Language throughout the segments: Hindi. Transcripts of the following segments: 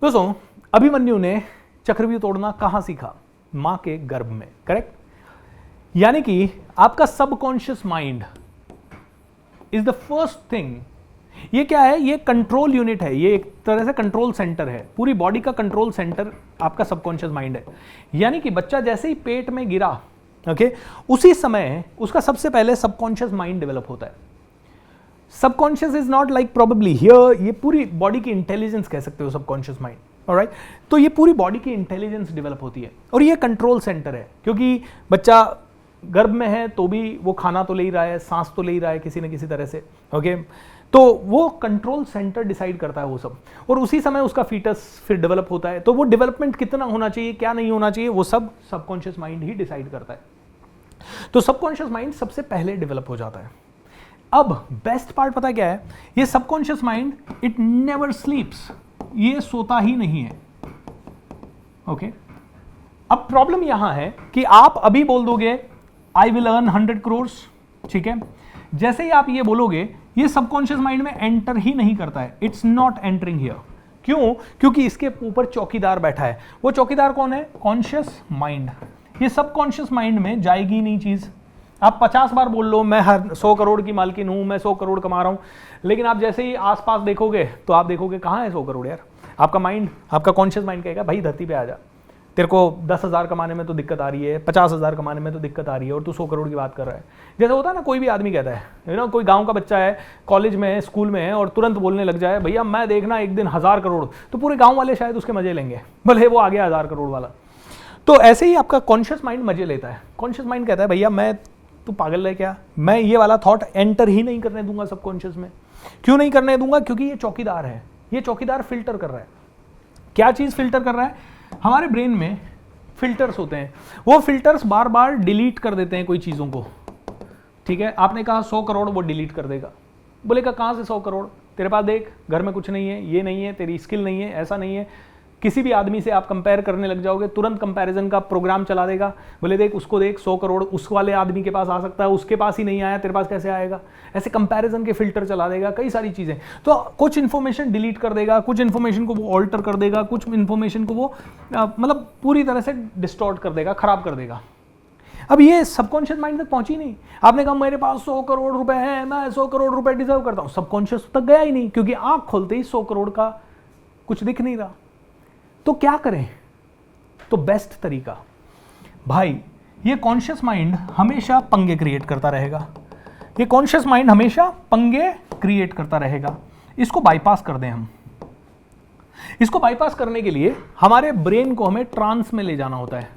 दोस्तों, अभिमन्यु ने चक्रव्यूह तोड़ना कहां सीखा? मां के गर्भ में, करेक्ट। यानी कि आपका subconscious mind is the first thing. ये क्या है? ये कंट्रोल यूनिट है, ये एक तरह से कंट्रोल सेंटर है, पूरी बॉडी का कंट्रोल सेंटर आपका सबकॉन्शियस माइंड है। यानी कि बच्चा जैसे ही पेट में गिरा, ओके, उसी समय उसका सबसे पहले सबकॉन्शियस माइंड डेवलप होता है। Subconscious is not like probably here, ये पूरी बॉडी की इंटेलिजेंस कह सकते हो सबकॉन्शियस माइंड, ऑलराइट। तो ये पूरी बॉडी की इंटेलिजेंस डेवलप होती है और ये कंट्रोल सेंटर है, क्योंकि बच्चा गर्भ में है तो भी वो खाना तो ले ही रहा है, सांस तो ले ही रहा है किसी न किसी तरह से, ओके। तो वो कंट्रोल सेंटर डिसाइड करता है वो सब, और उसी समय उसका फीटस फिर डेवलप होता है। तो वो डेवलपमेंट कितना होना चाहिए, क्या नहीं होना चाहिए, वो सब सबकॉन्शियस माइंड ही डिसाइड करता है। तो सबकॉन्शियस माइंड सबसे पहले डेवलप हो जाता है। अब बेस्ट पार्ट पता क्या है? ये सबकॉन्शियस माइंड इट नेवर स्लीप्स, ये सोता ही नहीं है, ओके। अब प्रॉब्लम यहां है कि आप अभी बोल दोगे आई विल अर्न 100 करोड़, ठीक है। जैसे ही आप ये बोलोगे, ये सबकॉन्शियस माइंड में एंटर ही नहीं करता है, इट्स नॉट एंटरिंग हियर। क्यों? क्योंकि इसके ऊपर चौकीदार बैठा है। वो चौकीदार कौन है? Conscious mind. ये सबकॉन्शियस माइंड में जाएगी नहीं चीज। आप 50 बार बोल लो मैं हर 100 करोड़ की मालकिन हूं, मैं 100 करोड़ कमा रहा हूं, लेकिन आप जैसे ही आसपास देखोगे तो आप देखोगे कहां है 100 करोड़ यार। आपका माइंड, आपका कॉन्शियस माइंड कहेगा भाई धरती पे आ जा, तेरे को 10,000 कमाने में तो दिक्कत आ रही है, 50,000 कमाने में तो दिक्कत आ रही है, और तू 100 करोड़ की बात कर रहा है। जैसे होता है ना, कोई भी आदमी कहता है कोई गांव का बच्चा है, कॉलेज में है, स्कूल में है, और तुरंत बोलने लग जाए भैया मैं देखना एक दिन 1000 करोड़, तो पूरे गांव वाले शायद उसके मजे लेंगे, भले वो आ गया 1000 करोड़ वाला। तो ऐसे ही आपका कॉन्शियस माइंड मजे लेता है। कॉन्शियस माइंड कहता है भैया मैं, तू पागल है क्या, मैं ये वाला थॉट एंटर ही नहीं करने दूंगा सबकॉन्शियस में। क्यों नहीं करने दूंगा? क्योंकि ये चौकीदार है, ये चौकीदार फिल्टर कर रहा है। क्या चीज फिल्टर कर रहा है? हमारे ब्रेन में फिल्टर्स होते हैं, वो फिल्टर्स बार बार डिलीट कर देते हैं कोई चीज़ों को, ठीक है। आपने कहा 100 करोड़, वो डिलीट कर देगा, बोलेगा कहाँ से 100 करोड़, तेरे पास देख घर में कुछ नहीं है, ये नहीं है, तेरी स्किल नहीं है, ऐसा नहीं है। किसी भी आदमी से आप कंपेयर करने लग जाओगे, तुरंत कंपैरिजन का प्रोग्राम चला देगा, बोले देख उसको देख 100 करोड़ उस वाले आदमी के पास आ सकता है, उसके पास ही नहीं आया, तेरे पास कैसे आएगा। ऐसे कंपैरिजन के फिल्टर चला देगा, कई सारी चीज़ें। तो कुछ इन्फॉर्मेशन डिलीट कर देगा, कुछ इन्फॉर्मेशन को वो ऑल्टर कर देगा, कुछ इन्फॉर्मेशन को वो मतलब पूरी तरह से डिस्टॉर्ट कर देगा, खराब कर देगा। अब ये सबकॉन्शियस माइंड तक पहुंची नहीं। आपने कहा मेरे पास 100 करोड़ रुपए हैं, मैं 100 करोड़ रुपए डिजर्व करता हूं, सबकॉन्शियस तक गया ही नहीं, क्योंकि आंख खोलते ही 100 करोड़ का कुछ दिख नहीं रहा। तो क्या करें? तो बेस्ट तरीका भाई, ये कॉन्शियस माइंड हमेशा पंगे क्रिएट करता रहेगा, ये कॉन्शियस माइंड हमेशा पंगे क्रिएट करता रहेगा। इसको बाईपास कर दें हम। इसको बाईपास करने के लिए हमारे ब्रेन को हमें ट्रांस में ले जाना होता है।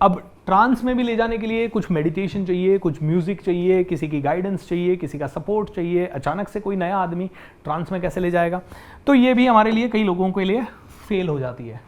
अब ट्रांस में भी ले जाने के लिए कुछ मेडिटेशन चाहिए, कुछ म्यूजिक चाहिए, किसी की गाइडेंस चाहिए, किसी का सपोर्ट चाहिए। अचानक से कोई नया आदमी ट्रांस में कैसे ले जाएगा? तो ये भी हमारे लिए, कई लोगों के लिए फेल हो जाती है।